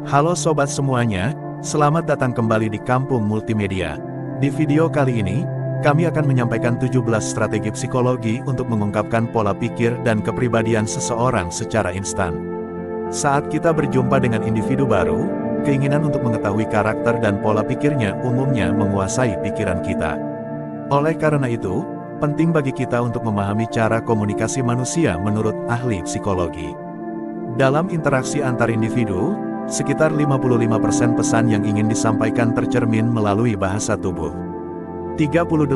Halo sobat semuanya, selamat datang kembali di Kampung Multimedia. Di video kali ini, kami akan menyampaikan 17 strategi psikologi untuk mengungkapkan pola pikir dan kepribadian seseorang secara instan. Saat kita berjumpa dengan individu baru, keinginan untuk mengetahui karakter dan pola pikirnya umumnya menguasai pikiran kita. Oleh karena itu, penting bagi kita untuk memahami cara komunikasi manusia menurut ahli psikologi. Dalam interaksi antar individu, sekitar 55% pesan yang ingin disampaikan tercermin melalui bahasa tubuh. 38%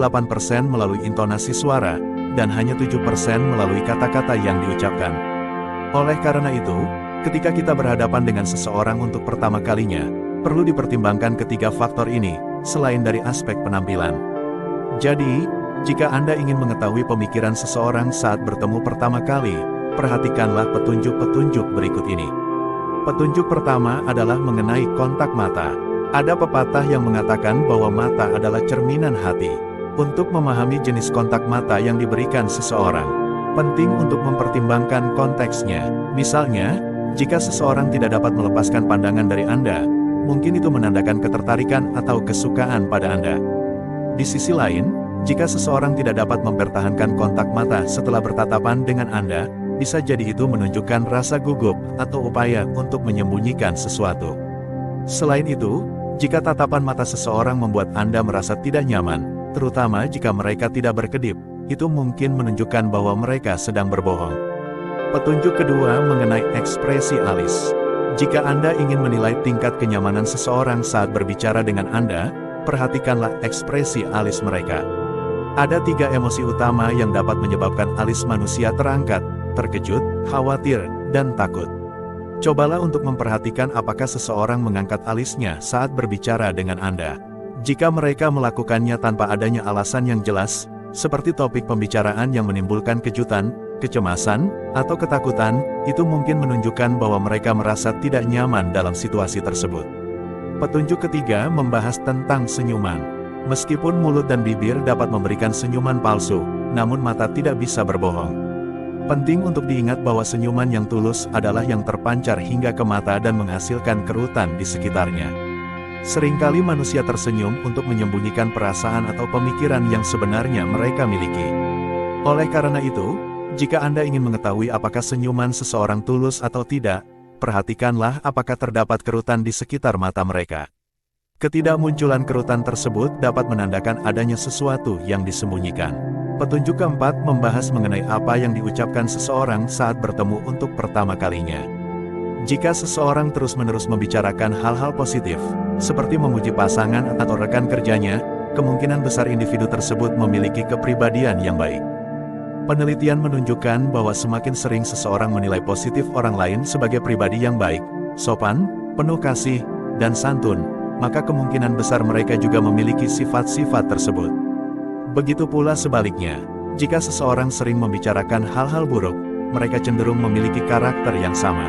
melalui intonasi suara, dan hanya 7% melalui kata-kata yang diucapkan. Oleh karena itu, ketika kita berhadapan dengan seseorang untuk pertama kalinya, perlu dipertimbangkan ketiga faktor ini, selain dari aspek penampilan. Jadi, jika Anda ingin mengetahui pemikiran seseorang saat bertemu pertama kali, perhatikanlah petunjuk-petunjuk berikut ini. Petunjuk pertama adalah mengenai kontak mata. Ada pepatah yang mengatakan bahwa mata adalah cerminan hati. Untuk memahami jenis kontak mata yang diberikan seseorang, penting untuk mempertimbangkan konteksnya. Misalnya, jika seseorang tidak dapat melepaskan pandangan dari Anda, mungkin itu menandakan ketertarikan atau kesukaan pada Anda. Di sisi lain, jika seseorang tidak dapat mempertahankan kontak mata setelah bertatapan dengan Anda, bisa jadi itu menunjukkan rasa gugup atau upaya untuk menyembunyikan sesuatu. Selain itu, jika tatapan mata seseorang membuat Anda merasa tidak nyaman, terutama jika mereka tidak berkedip, itu mungkin menunjukkan bahwa mereka sedang berbohong. Petunjuk kedua mengenai ekspresi alis. Jika Anda ingin menilai tingkat kenyamanan seseorang saat berbicara dengan Anda, perhatikanlah ekspresi alis mereka. Ada 3 emosi utama yang dapat menyebabkan alis manusia terangkat: terkejut, khawatir, dan takut. Cobalah untuk memperhatikan apakah seseorang mengangkat alisnya saat berbicara dengan Anda. Jika mereka melakukannya tanpa adanya alasan yang jelas, seperti topik pembicaraan yang menimbulkan kejutan, kecemasan, atau ketakutan, itu mungkin menunjukkan bahwa mereka merasa tidak nyaman dalam situasi tersebut. Petunjuk ketiga membahas tentang senyuman. Meskipun mulut dan bibir dapat memberikan senyuman palsu, namun mata tidak bisa berbohong. Penting untuk diingat bahwa senyuman yang tulus adalah yang terpancar hingga ke mata dan menghasilkan kerutan di sekitarnya. Seringkali manusia tersenyum untuk menyembunyikan perasaan atau pemikiran yang sebenarnya mereka miliki. Oleh karena itu, jika Anda ingin mengetahui apakah senyuman seseorang tulus atau tidak, perhatikanlah apakah terdapat kerutan di sekitar mata mereka. Ketidakmunculan kerutan tersebut dapat menandakan adanya sesuatu yang disembunyikan. Petunjuk keempat membahas mengenai apa yang diucapkan seseorang saat bertemu untuk pertama kalinya. Jika seseorang terus-menerus membicarakan hal-hal positif, seperti memuji pasangan atau rekan kerjanya, kemungkinan besar individu tersebut memiliki kepribadian yang baik. Penelitian menunjukkan bahwa semakin sering seseorang menilai positif orang lain sebagai pribadi yang baik, sopan, penuh kasih, dan santun, maka kemungkinan besar mereka juga memiliki sifat-sifat tersebut. Begitu pula sebaliknya, jika seseorang sering membicarakan hal-hal buruk, mereka cenderung memiliki karakter yang sama.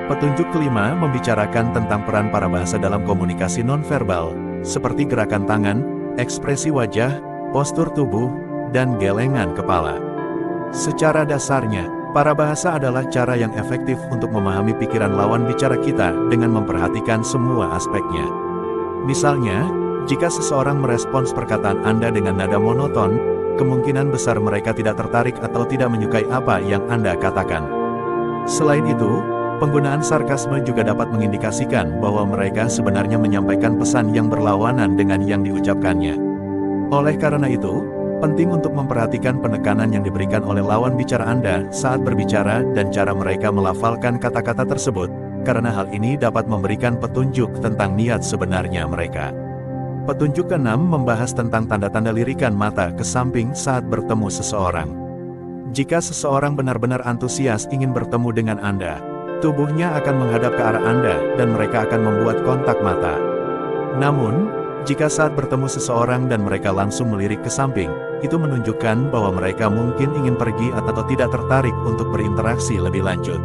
Petunjuk kelima membicarakan tentang peran parabahasa dalam komunikasi nonverbal, seperti gerakan tangan, ekspresi wajah, postur tubuh, dan gelengan kepala. Secara dasarnya, parabahasa adalah cara yang efektif untuk memahami pikiran lawan bicara kita dengan memperhatikan semua aspeknya. Misalnya, jika seseorang merespons perkataan Anda dengan nada monoton, kemungkinan besar mereka tidak tertarik atau tidak menyukai apa yang Anda katakan. Selain itu, penggunaan sarkasme juga dapat mengindikasikan bahwa mereka sebenarnya menyampaikan pesan yang berlawanan dengan yang diucapkannya. Oleh karena itu, penting untuk memperhatikan penekanan yang diberikan oleh lawan bicara Anda saat berbicara dan cara mereka melafalkan kata-kata tersebut, karena hal ini dapat memberikan petunjuk tentang niat sebenarnya mereka. Petunjuk keenam membahas tentang tanda-tanda lirikan mata ke samping saat bertemu seseorang. Jika seseorang benar-benar antusias ingin bertemu dengan Anda, tubuhnya akan menghadap ke arah Anda dan mereka akan membuat kontak mata. Namun, jika saat bertemu seseorang dan mereka langsung melirik ke samping, itu menunjukkan bahwa mereka mungkin ingin pergi atau tidak tertarik untuk berinteraksi lebih lanjut.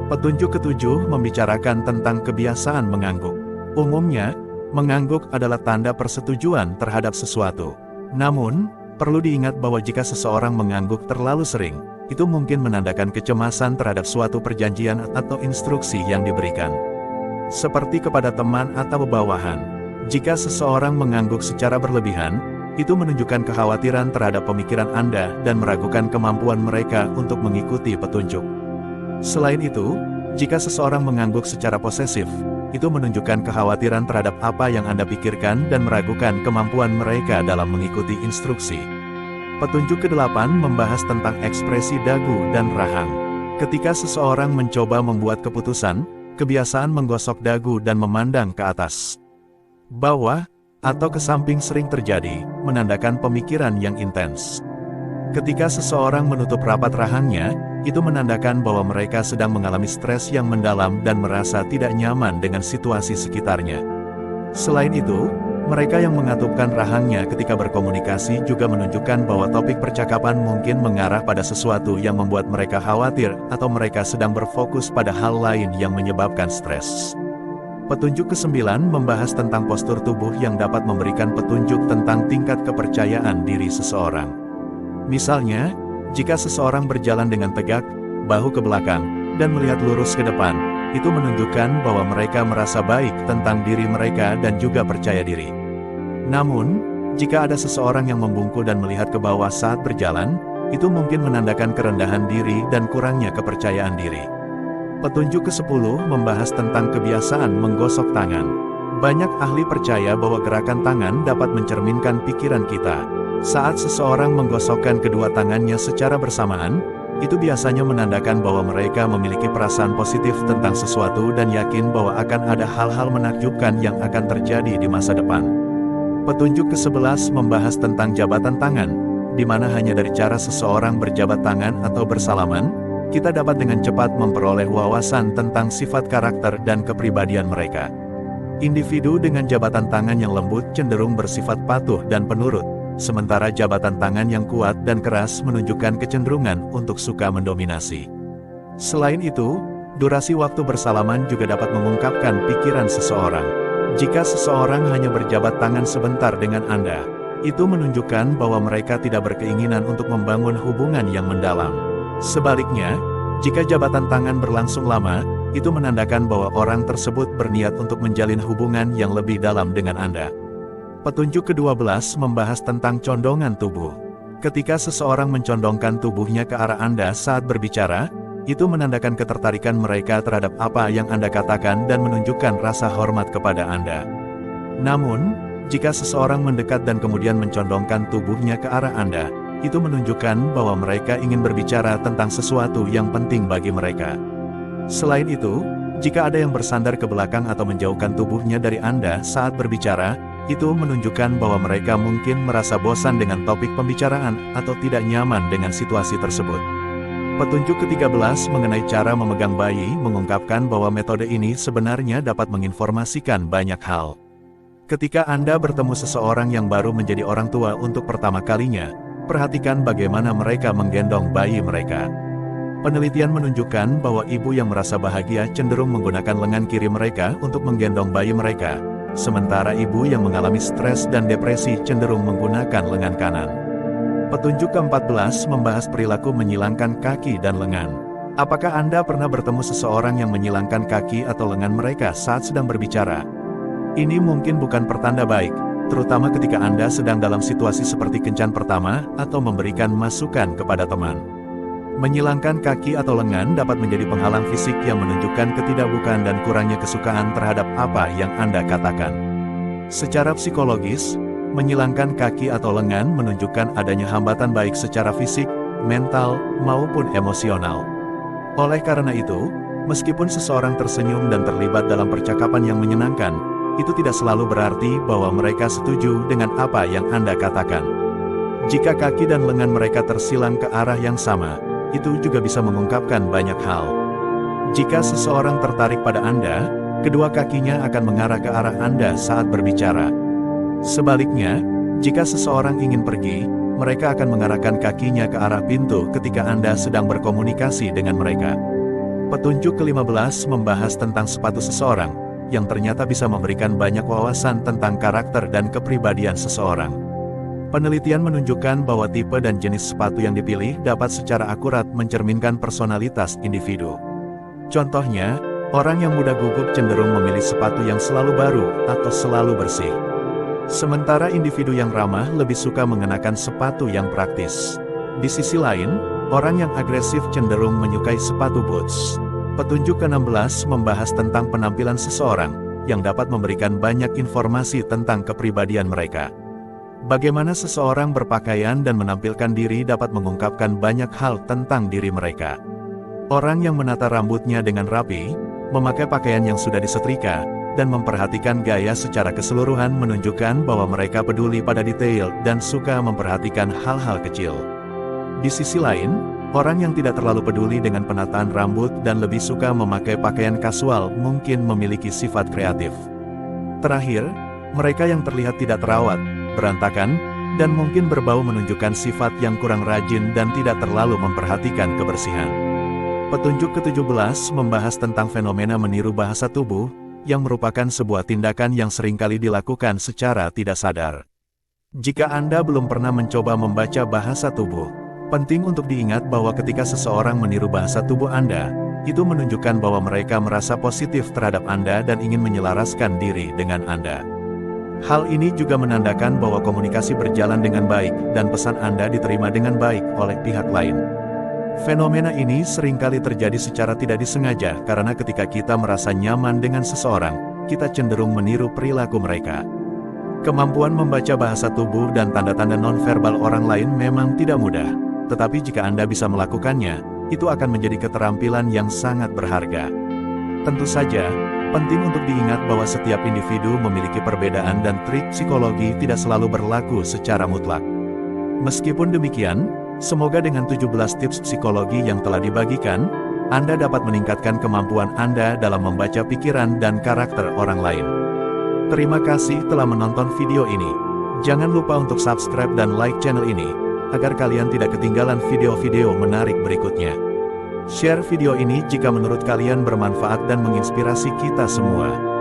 Petunjuk ketujuh membicarakan tentang kebiasaan mengangguk. Umumnya, mengangguk adalah tanda persetujuan terhadap sesuatu. Namun, perlu diingat bahwa jika seseorang mengangguk terlalu sering, itu mungkin menandakan kecemasan terhadap suatu perjanjian atau instruksi yang diberikan. seperti kepada teman atau bawahan. Jika seseorang mengangguk secara berlebihan, itu menunjukkan kekhawatiran terhadap pemikiran Anda dan meragukan kemampuan mereka untuk mengikuti petunjuk. Selain itu, jika seseorang mengangguk secara posesif, itu menunjukkan kekhawatiran terhadap apa yang Anda pikirkan dan meragukan kemampuan mereka dalam mengikuti instruksi. Petunjuk ke-8 membahas tentang ekspresi dagu dan rahang. Ketika seseorang mencoba membuat keputusan, kebiasaan menggosok dagu dan memandang ke atas, bawah, atau ke samping sering terjadi, menandakan pemikiran yang intens. Ketika seseorang menutup rapat rahangnya, itu menandakan bahwa mereka sedang mengalami stres yang mendalam dan merasa tidak nyaman dengan situasi sekitarnya. Selain itu, mereka yang mengatupkan rahangnya ketika berkomunikasi juga menunjukkan bahwa topik percakapan mungkin mengarah pada sesuatu yang membuat mereka khawatir atau mereka sedang berfokus pada hal lain yang menyebabkan stres. Petunjuk ke-9 membahas tentang postur tubuh yang dapat memberikan petunjuk tentang tingkat kepercayaan diri seseorang. Misalnya, jika seseorang berjalan dengan tegak, bahu ke belakang, dan melihat lurus ke depan, itu menunjukkan bahwa mereka merasa baik tentang diri mereka dan juga percaya diri. Namun, jika ada seseorang yang membungkuk dan melihat ke bawah saat berjalan, itu mungkin menandakan kerendahan diri dan kurangnya kepercayaan diri. Petunjuk ke-10 membahas tentang kebiasaan menggosok tangan. Banyak ahli percaya bahwa gerakan tangan dapat mencerminkan pikiran kita. Saat seseorang menggosokkan kedua tangannya secara bersamaan, itu biasanya menandakan bahwa mereka memiliki perasaan positif tentang sesuatu dan yakin bahwa akan ada hal-hal menakjubkan yang akan terjadi di masa depan. Petunjuk ke-11 membahas tentang jabatan tangan, di mana hanya dari cara seseorang berjabat tangan atau bersalaman, kita dapat dengan cepat memperoleh wawasan tentang sifat karakter dan kepribadian mereka. Individu dengan jabatan tangan yang lembut cenderung bersifat patuh dan penurut, sementara jabatan tangan yang kuat dan keras menunjukkan kecenderungan untuk suka mendominasi. Selain itu, durasi waktu bersalaman juga dapat mengungkapkan pikiran seseorang. Jika seseorang hanya berjabat tangan sebentar dengan Anda, itu menunjukkan bahwa mereka tidak berkeinginan untuk membangun hubungan yang mendalam. Sebaliknya, jika jabatan tangan berlangsung lama, itu menandakan bahwa orang tersebut berniat untuk menjalin hubungan yang lebih dalam dengan Anda. Petunjuk ke-12 membahas tentang condongan tubuh. Ketika seseorang mencondongkan tubuhnya ke arah Anda saat berbicara, itu menandakan ketertarikan mereka terhadap apa yang Anda katakan dan menunjukkan rasa hormat kepada Anda. Namun, jika seseorang mendekat dan kemudian mencondongkan tubuhnya ke arah Anda, itu menunjukkan bahwa mereka ingin berbicara tentang sesuatu yang penting bagi mereka. Selain itu, jika ada yang bersandar ke belakang atau menjauhkan tubuhnya dari Anda saat berbicara, itu menunjukkan bahwa mereka mungkin merasa bosan dengan topik pembicaraan atau tidak nyaman dengan situasi tersebut. Petunjuk ke-13 mengenai cara memegang bayi mengungkapkan bahwa metode ini sebenarnya dapat menginformasikan banyak hal. Ketika Anda bertemu seseorang yang baru menjadi orang tua untuk pertama kalinya, perhatikan bagaimana mereka menggendong bayi mereka. Penelitian menunjukkan bahwa ibu yang merasa bahagia cenderung menggunakan lengan kiri mereka untuk menggendong bayi mereka, sementara ibu yang mengalami stres dan depresi cenderung menggunakan lengan kanan. Petunjuk ke-14 membahas perilaku menyilangkan kaki dan lengan. Apakah Anda pernah bertemu seseorang yang menyilangkan kaki atau lengan mereka saat sedang berbicara? Ini mungkin bukan pertanda baik, terutama ketika Anda sedang dalam situasi seperti kencan pertama atau memberikan masukan kepada teman. Menyilangkan kaki atau lengan dapat menjadi penghalang fisik yang menunjukkan ketidakbukaan dan kurangnya kesukaan terhadap apa yang Anda katakan. Secara psikologis, menyilangkan kaki atau lengan menunjukkan adanya hambatan baik secara fisik, mental, maupun emosional. Oleh karena itu, meskipun seseorang tersenyum dan terlibat dalam percakapan yang menyenangkan, itu tidak selalu berarti bahwa mereka setuju dengan apa yang Anda katakan. Jika kaki dan lengan mereka tersilang ke arah yang sama, itu juga bisa mengungkapkan banyak hal. Jika seseorang tertarik pada Anda, kedua kakinya akan mengarah ke arah Anda saat berbicara. Sebaliknya, jika seseorang ingin pergi, mereka akan mengarahkan kakinya ke arah pintu ketika Anda sedang berkomunikasi dengan mereka. Petunjuk ke-15 membahas tentang sepatu seseorang, yang ternyata bisa memberikan banyak wawasan tentang karakter dan kepribadian seseorang. Penelitian menunjukkan bahwa tipe dan jenis sepatu yang dipilih dapat secara akurat mencerminkan personalitas individu. Contohnya, Orang yang mudah gugup cenderung memilih sepatu yang selalu baru atau selalu bersih. Sementara individu yang ramah lebih suka mengenakan sepatu yang praktis. Di sisi lain, orang yang agresif cenderung menyukai sepatu boots. Petunjuk ke-16 membahas tentang penampilan seseorang, yang dapat memberikan banyak informasi tentang kepribadian mereka. Bagaimana seseorang berpakaian dan menampilkan diri dapat mengungkapkan banyak hal tentang diri mereka. Orang yang menata rambutnya dengan rapi, memakai pakaian yang sudah disetrika, dan memperhatikan gaya secara keseluruhan menunjukkan bahwa mereka peduli pada detail dan suka memperhatikan hal-hal kecil. Di sisi lain, orang yang tidak terlalu peduli dengan penataan rambut dan lebih suka memakai pakaian kasual mungkin memiliki sifat kreatif. Terakhir, mereka yang terlihat tidak terawat, berantakan, dan mungkin berbau menunjukkan sifat yang kurang rajin dan tidak terlalu memperhatikan kebersihan. Petunjuk ke-17 membahas tentang fenomena meniru bahasa tubuh, yang merupakan sebuah tindakan yang seringkali dilakukan secara tidak sadar. Jika Anda belum pernah mencoba membaca bahasa tubuh, penting untuk diingat bahwa ketika seseorang meniru bahasa tubuh Anda, itu menunjukkan bahwa mereka merasa positif terhadap Anda dan ingin menyelaraskan diri dengan Anda. Hal ini juga menandakan bahwa komunikasi berjalan dengan baik dan pesan Anda diterima dengan baik oleh pihak lain. Fenomena ini seringkali terjadi secara tidak disengaja karena ketika kita merasa nyaman dengan seseorang, kita cenderung meniru perilaku mereka. Kemampuan membaca bahasa tubuh dan tanda-tanda nonverbal orang lain memang tidak mudah, tetapi jika Anda bisa melakukannya, itu akan menjadi keterampilan yang sangat berharga. Tentu saja, penting untuk diingat bahwa setiap individu memiliki perbedaan dan trik psikologi tidak selalu berlaku secara mutlak. Meskipun demikian, semoga dengan 17 tips psikologi yang telah dibagikan, Anda dapat meningkatkan kemampuan Anda dalam membaca pikiran dan karakter orang lain. Terima kasih telah menonton video ini. Jangan lupa untuk subscribe dan like channel ini, agar kalian tidak ketinggalan video-video menarik berikutnya. Share video ini jika menurut kalian bermanfaat dan menginspirasi kita semua.